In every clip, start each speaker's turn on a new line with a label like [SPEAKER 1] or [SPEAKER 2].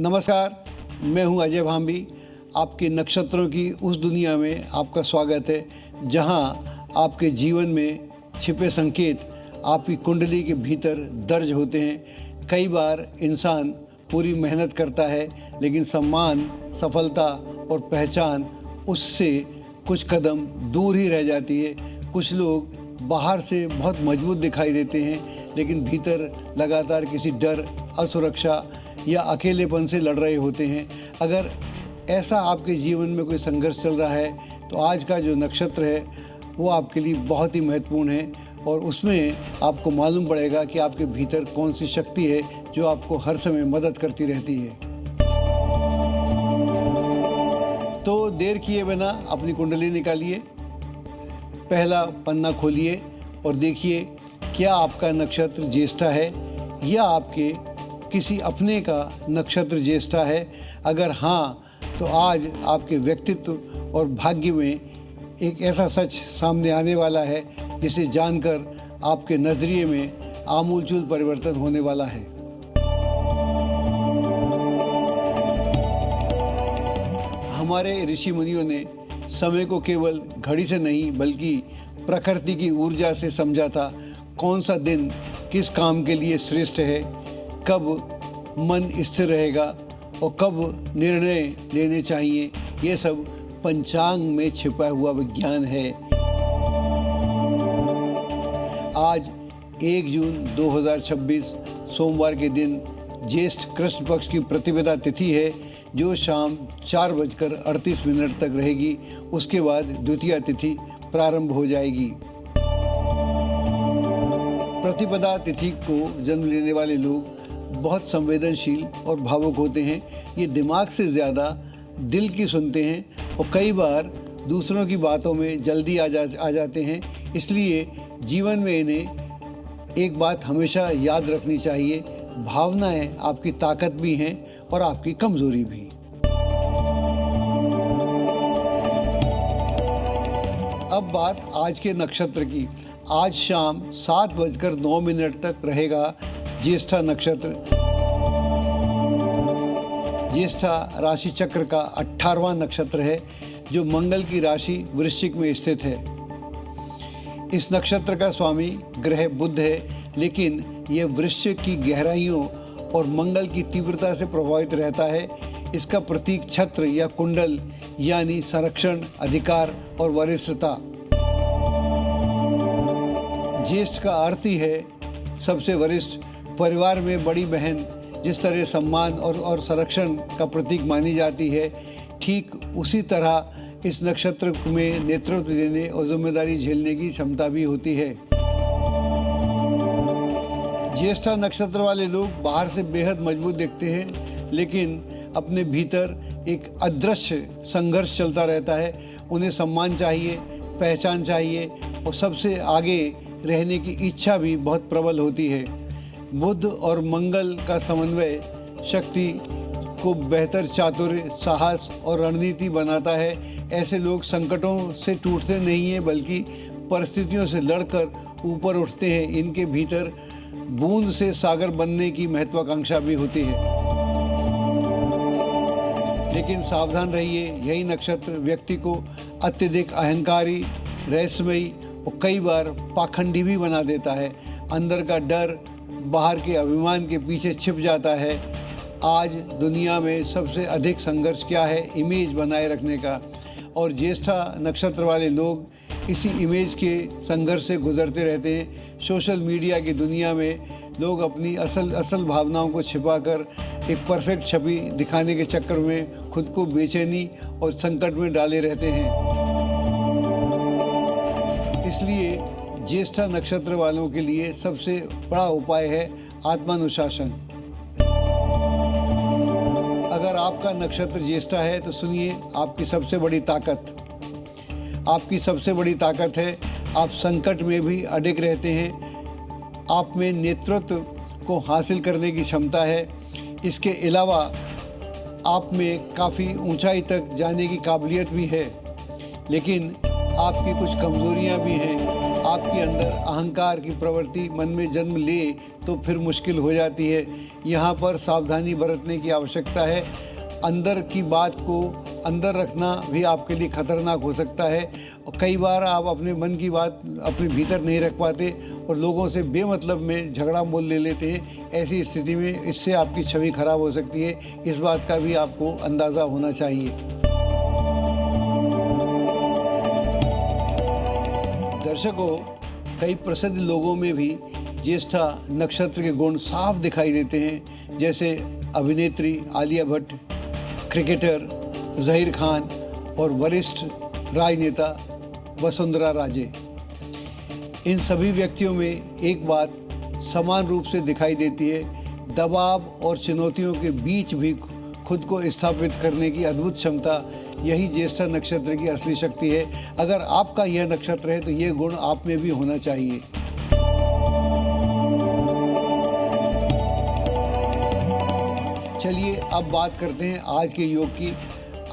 [SPEAKER 1] नमस्कार, मैं हूं अजय भांबी। आपके नक्षत्रों की उस दुनिया में आपका स्वागत है जहां आपके जीवन में छिपे संकेत आपकी कुंडली के भीतर दर्ज होते हैं। कई बार इंसान पूरी मेहनत करता है लेकिन सम्मान, सफलता और पहचान उससे कुछ कदम दूर ही रह जाती है। कुछ लोग बाहर से बहुत मजबूत दिखाई देते हैं लेकिन भीतर लगातार किसी डर, असुरक्षा या अकेलेपन से लड़ रहे होते हैं। अगर ऐसा आपके जीवन में कोई संघर्ष चल रहा है तो आज का जो नक्षत्र है वो आपके लिए बहुत ही महत्वपूर्ण है और उसमें आपको मालूम पड़ेगा कि आपके भीतर कौन सी शक्ति है जो आपको हर समय मदद करती रहती है। तो देर किए बिना अपनी कुंडली निकालिए, पहला पन्ना खोलिए और देखिए क्या आपका नक्षत्र ज्येष्ठा है या आपके किसी अपने का नक्षत्र ज्येष्ठा है। अगर हाँ तो आज आपके व्यक्तित्व और भाग्य में एक ऐसा सच सामने आने वाला है जिसे जानकर आपके नजरिए में आमूलचूल परिवर्तन होने वाला है। हमारे ऋषि मुनियों ने समय को केवल घड़ी से नहीं बल्कि प्रकृति की ऊर्जा से समझा था। कौन सा दिन किस काम के लिए श्रेष्ठ है, कब मन स्थिर रहेगा और कब निर्णय लेने चाहिए, ये सब पंचांग में छिपा हुआ विज्ञान है। आज 1 जून 2026 सोमवार के दिन ज्येष्ठ कृष्ण पक्ष की प्रतिपदा तिथि है जो शाम 4:38 तक रहेगी। उसके बाद द्वितीया तिथि प्रारंभ हो जाएगी। प्रतिपदा तिथि को जन्म लेने वाले लोग बहुत संवेदनशील और भावुक होते हैं। ये दिमाग से ज़्यादा दिल की सुनते हैं और कई बार दूसरों की बातों में जल्दी आ जाते हैं। इसलिए जीवन में इन्हें एक बात हमेशा याद रखनी चाहिए, भावनाएं आपकी ताकत भी हैं और आपकी कमजोरी भी। अब बात आज के नक्षत्र की। आज शाम 7:09 तक रहेगा ज्येष्ठा नक्षत्र। ज्येष्ठा राशि चक्र का 18वां नक्षत्र है जो मंगल की राशि वृश्चिक में स्थित है। इस नक्षत्र का स्वामी ग्रह बुध है, लेकिन यह वृश्चिक की गहराइयों और मंगल की तीव्रता से प्रभावित रहता है। इसका प्रतीक छत्र या कुंडल यानी संरक्षण, अधिकार और वरिष्ठता। ज्येष्ठ का अर्थ ही है सबसे वरिष्ठ। परिवार में बड़ी बहन जिस तरह सम्मान और संरक्षण का प्रतीक मानी जाती है, ठीक उसी तरह इस नक्षत्र में नेतृत्व देने और जिम्मेदारी झेलने की क्षमता भी होती है। ज्येष्ठा नक्षत्र वाले लोग बाहर से बेहद मजबूत दिखते हैं लेकिन अपने भीतर एक अदृश्य संघर्ष चलता रहता है। उन्हें सम्मान चाहिए, पहचान चाहिए और सबसे आगे रहने की इच्छा भी बहुत प्रबल होती है। बुध और मंगल का समन्वय शक्ति को बेहतर चातुर्य, साहस और रणनीति बनाता है। ऐसे लोग संकटों से टूटते नहीं हैं बल्कि परिस्थितियों से लड़कर ऊपर उठते हैं। इनके भीतर बूंद से सागर बनने की महत्वाकांक्षा भी होती है। लेकिन सावधान रहिए, यही नक्षत्र व्यक्ति को अत्यधिक अहंकारी, रहस्यमयी और कई बार पाखंडी भी बना देता है। अंदर का डर बाहर के अभिमान के पीछे छिप जाता है। आज दुनिया में सबसे अधिक संघर्ष क्या है? इमेज बनाए रखने का। और ज्येष्ठा नक्षत्र वाले लोग इसी इमेज के संघर्ष से गुजरते रहते हैं। सोशल मीडिया की दुनिया में लोग अपनी असल भावनाओं को छिपाकर एक परफेक्ट छवि दिखाने के चक्कर में खुद को बेचैनी और संकट में डाले रहते हैं। इसलिए ज्येष्ठा नक्षत्र वालों के लिए सबसे बड़ा उपाय है आत्मानुशासन। अगर आपका नक्षत्र ज्येष्ठा है तो सुनिए आपकी सबसे बड़ी ताकत। आपकी सबसे बड़ी ताकत है आप संकट में भी अडिग रहते हैं। आप में नेतृत्व को हासिल करने की क्षमता है। इसके अलावा आप में काफ़ी ऊंचाई तक जाने की काबिलियत भी है, लेकिन आपकी कुछ कमजोरियां भी हैं। आपके अंदर अहंकार की प्रवृत्ति मन में जन्म ले तो फिर मुश्किल हो जाती है। यहाँ पर सावधानी बरतने की आवश्यकता है। अंदर की बात को अंदर रखना भी आपके लिए खतरनाक हो सकता है और कई बार आप अपने मन की बात अपने भीतर नहीं रख पाते और लोगों से बेमतलब में झगड़ा मोल ले लेते हैं। ऐसी स्थिति में इससे आपकी छवि खराब हो सकती है। इस बात का भी आपको अंदाज़ा होना चाहिए। दर्शकों, कई प्रसिद्ध लोगों में भी ज्येष्ठा नक्षत्र के गुण साफ दिखाई देते हैं, जैसे अभिनेत्री आलिया भट्ट, क्रिकेटर ज़हीर खान और वरिष्ठ राजनेता वसुंधरा राजे। इन सभी व्यक्तियों में एक बात समान रूप से दिखाई देती है, दबाव और चुनौतियों के बीच भी खुद को स्थापित करने की अद्भुत क्षमता। यही ज्येष्ठा नक्षत्र की असली शक्ति है। अगर आपका यह नक्षत्र है तो ये गुण आप में भी होना चाहिए। चलिए अब बात करते हैं आज के योग की।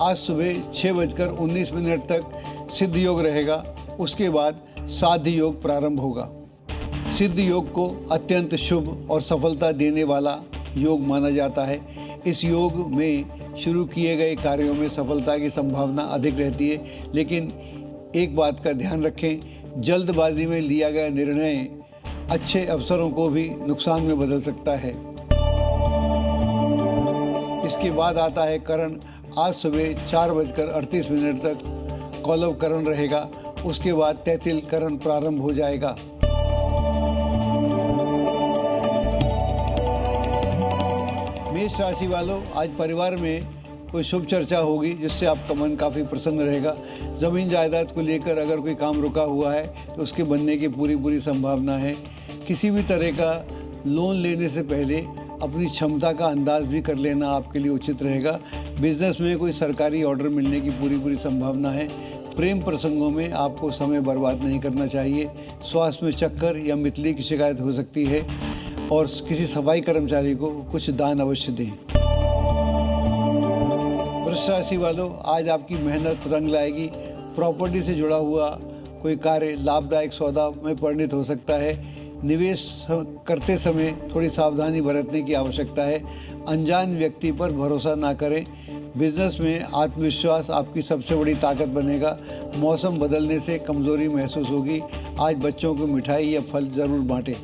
[SPEAKER 1] आज सुबह 6:19 तक सिद्ध योग रहेगा, उसके बाद साध्य योग प्रारंभ होगा। सिद्ध योग को अत्यंत शुभ और सफलता देने वाला योग माना जाता है। इस योग में शुरू किए गए कार्यों में सफलता की संभावना अधिक रहती है, लेकिन एक बात का ध्यान रखें, जल्दबाजी में लिया गया निर्णय अच्छे अवसरों को भी नुकसान में बदल सकता है। इसके बाद आता है करण। आज सुबह 4:38 तक कौलव करण रहेगा, उसके बाद तैतिल करण प्रारंभ हो जाएगा। मेष राशि वालों, आज परिवार में कोई शुभ चर्चा होगी जिससे आपका मन काफ़ी प्रसन्न रहेगा। ज़मीन जायदाद को लेकर अगर कोई काम रुका हुआ है तो उसके बनने की पूरी संभावना है। किसी भी तरह का लोन लेने से पहले अपनी क्षमता का अंदाज भी कर लेना आपके लिए उचित रहेगा। बिजनेस में कोई सरकारी ऑर्डर मिलने की पूरी संभावना है। प्रेम प्रसंगों में आपको समय बर्बाद नहीं करना चाहिए। स्वास्थ्य में चक्कर या मितली की शिकायत हो सकती है और किसी सफाई कर्मचारी को कुछ दान अवश्य दें। वृष राशि वालों, आज आपकी मेहनत रंग लाएगी। प्रॉपर्टी से जुड़ा हुआ कोई कार्य लाभदायक सौदा में परिणत हो सकता है। निवेश करते समय थोड़ी सावधानी बरतने की आवश्यकता है। अनजान व्यक्ति पर भरोसा ना करें। बिजनेस में आत्मविश्वास आपकी सबसे बड़ी ताकत बनेगा। मौसम बदलने से कमजोरी महसूस होगी। आज बच्चों को मिठाई या फल जरूर बांटें।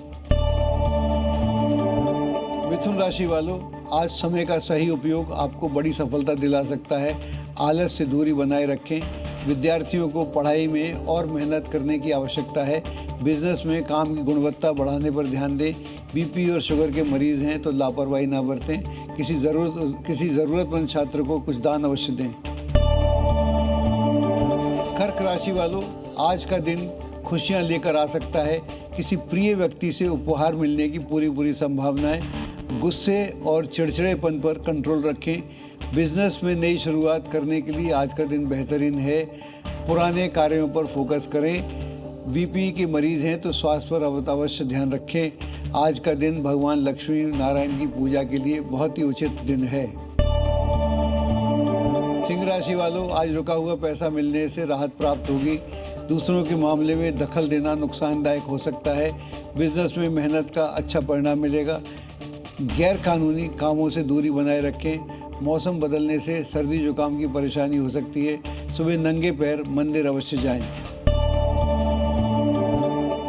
[SPEAKER 1] मिथुन राशि वालों, आज समय का सही उपयोग आपको बड़ी सफलता दिला सकता है। आलस से दूरी बनाए रखें। विद्यार्थियों को पढ़ाई में और मेहनत करने की आवश्यकता है। बिजनेस में काम की गुणवत्ता बढ़ाने पर ध्यान दें। बीपी और शुगर के मरीज हैं तो लापरवाही ना बरतें। किसी ज़रूरतमंद छात्र को कुछ दान अवश्य दें। कर्क राशि वालों, आज का दिन खुशियां लेकर आ सकता है। किसी प्रिय व्यक्ति से उपहार मिलने की पूरी संभावना है। गुस्से और चिड़चिड़ेपन पर कंट्रोल रखें। बिजनेस में नई शुरुआत करने के लिए आज का दिन बेहतरीन है। पुराने कार्यों पर फोकस करें। बीपी के मरीज हैं तो स्वास्थ्य पर अवश्य ध्यान रखें। आज का दिन भगवान लक्ष्मी नारायण की पूजा के लिए बहुत ही उचित दिन है। सिंह राशि वालों, आज रुका हुआ पैसा मिलने से राहत प्राप्त होगी। दूसरों के मामले में दखल देना नुकसानदायक हो सकता है। बिजनेस में मेहनत का अच्छा परिणाम मिलेगा। गैर कानूनी कामों से दूरी बनाए रखें। मौसम बदलने से सर्दी जुकाम की परेशानी हो सकती है। सुबह नंगे पैर मंदिर अवश्य जाएं।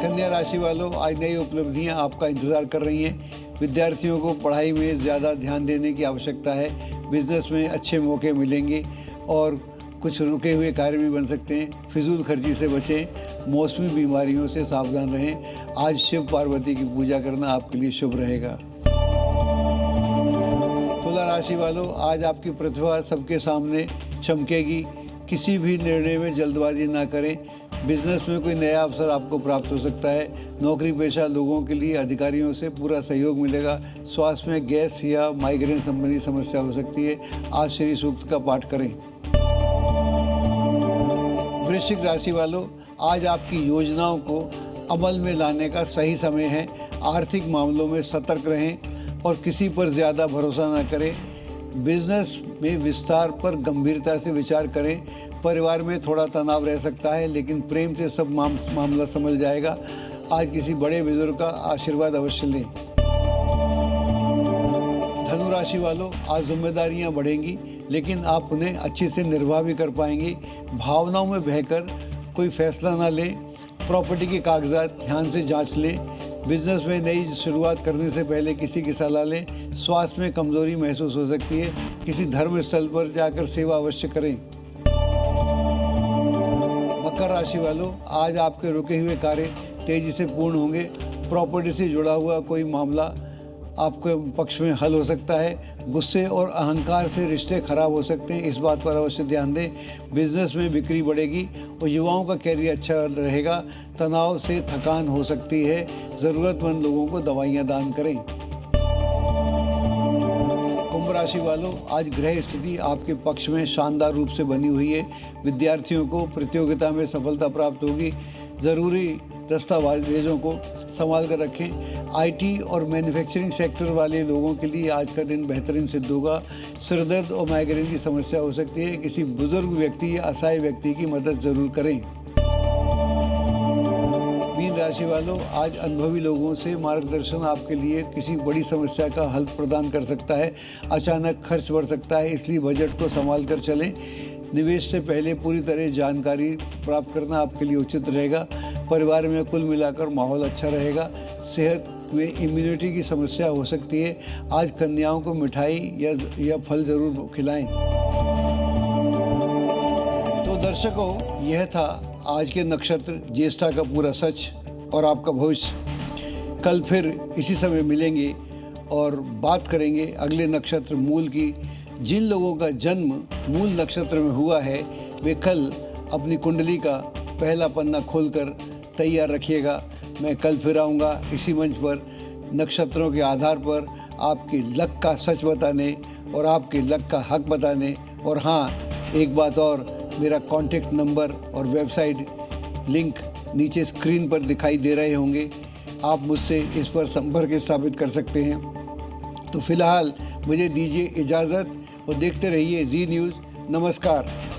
[SPEAKER 1] कन्या राशि वालों, आज नई उपलब्धियां आपका इंतजार कर रही हैं। विद्यार्थियों को पढ़ाई में ज़्यादा ध्यान देने की आवश्यकता है। बिजनेस में अच्छे मौके मिलेंगे और कुछ रुके हुए कार्य भी बन सकते हैं। फिजूल खर्ची से बचें। मौसमी बीमारियों से सावधान रहें। आज शिव पार्वती की पूजा करना आपके लिए शुभ रहेगा। तुला राशि वालों, आज आपकी प्रतिभा सबके सामने चमकेगी। किसी भी निर्णय में जल्दबाजी ना करें। बिजनेस में कोई नया अवसर आपको प्राप्त हो सकता है। नौकरी पेशा लोगों के लिए अधिकारियों से पूरा सहयोग मिलेगा। स्वास्थ्य में गैस या माइग्रेन संबंधी समस्या हो सकती है। आज श्री सूक्त का पाठ करें। वृश्चिक राशि वालों, आज आपकी योजनाओं को अमल में लाने का सही समय है। आर्थिक मामलों में सतर्क रहें और किसी पर ज़्यादा भरोसा न करें। बिजनेस में विस्तार पर गंभीरता से विचार करें। परिवार में थोड़ा तनाव रह सकता है, लेकिन प्रेम से सब मामला संभल जाएगा। आज किसी बड़े बुजुर्ग का आशीर्वाद अवश्य लें। कुंभ राशि वालों, आज जिम्मेदारियां बढ़ेंगी, लेकिन आप उन्हें अच्छे से निर्वाह भी कर पाएंगे। भावनाओं में बहकर कोई फैसला ना लें। प्रॉपर्टी के कागजात ध्यान से जांच लें। बिजनेस में नई शुरुआत करने से पहले किसी की सलाह लें। स्वास्थ्य में कमजोरी महसूस हो सकती है, किसी धर्म स्थल पर जाकर सेवा अवश्य करें। मकर राशि वालों, आज आपके रुके हुए कार्य तेजी से पूर्ण होंगे। प्रॉपर्टी से जुड़ा हुआ कोई मामला आपके पक्ष में हल हो सकता है। गुस्से और अहंकार से रिश्ते खराब हो सकते हैं, इस बात पर अवश्य ध्यान दें। बिजनेस में बिक्री बढ़ेगी और युवाओं का कैरियर अच्छा रहेगा। तनाव से थकान हो सकती है। ज़रूरतमंद लोगों को दवाइयाँ दान करें। कुंभ राशि वालों, आज ग्रह स्थिति आपके पक्ष में शानदार रूप से बनी हुई है। विद्यार्थियों को प्रतियोगिता में सफलता प्राप्त होगी। ज़रूरी दस्तावेजों को संभाल कर रखें। आईटी और मैन्युफैक्चरिंग सेक्टर वाले लोगों के लिए आज का दिन बेहतरीन सिद्ध होगा। सिरदर्द और माइग्रेन की समस्या हो सकती है। किसी बुजुर्ग व्यक्ति या असहाय व्यक्ति की मदद जरूर करें। मीन राशि वालों, आज अनुभवी लोगों से मार्गदर्शन आपके लिए किसी बड़ी समस्या का हल प्रदान कर सकता है। अचानक खर्च बढ़ सकता है, इसलिए बजट को संभाल कर चलें। निवेश से पहले पूरी तरह जानकारी प्राप्त करना आपके लिए उचित रहेगा। परिवार में कुल मिलाकर माहौल अच्छा रहेगा। सेहत में इम्यूनिटी की समस्या हो सकती है। आज कन्याओं को मिठाई या फल जरूर खिलाएं। तो दर्शकों, यह था आज के नक्षत्र ज्येष्ठा का पूरा सच और आपका भविष्य। कल फिर इसी समय मिलेंगे और बात करेंगे अगले नक्षत्र मूल की। जिन लोगों का जन्म मूल नक्षत्र में हुआ है, वे कल अपनी कुंडली का पहला पन्ना खोलकर तैयार रखिएगा। मैं कल फिर आऊँगा इसी मंच पर नक्षत्रों के आधार पर आपके लक का सच बताने और आपके लक का हक बताने। और हाँ, एक बात और, मेरा कॉन्टेक्ट नंबर और वेबसाइट लिंक नीचे स्क्रीन पर दिखाई दे रहे होंगे। आप मुझसे इस पर संपर्क स्थापित कर सकते हैं। तो फिलहाल मुझे दीजिए इजाज़त और देखते रहिए जी न्यूज़। नमस्कार।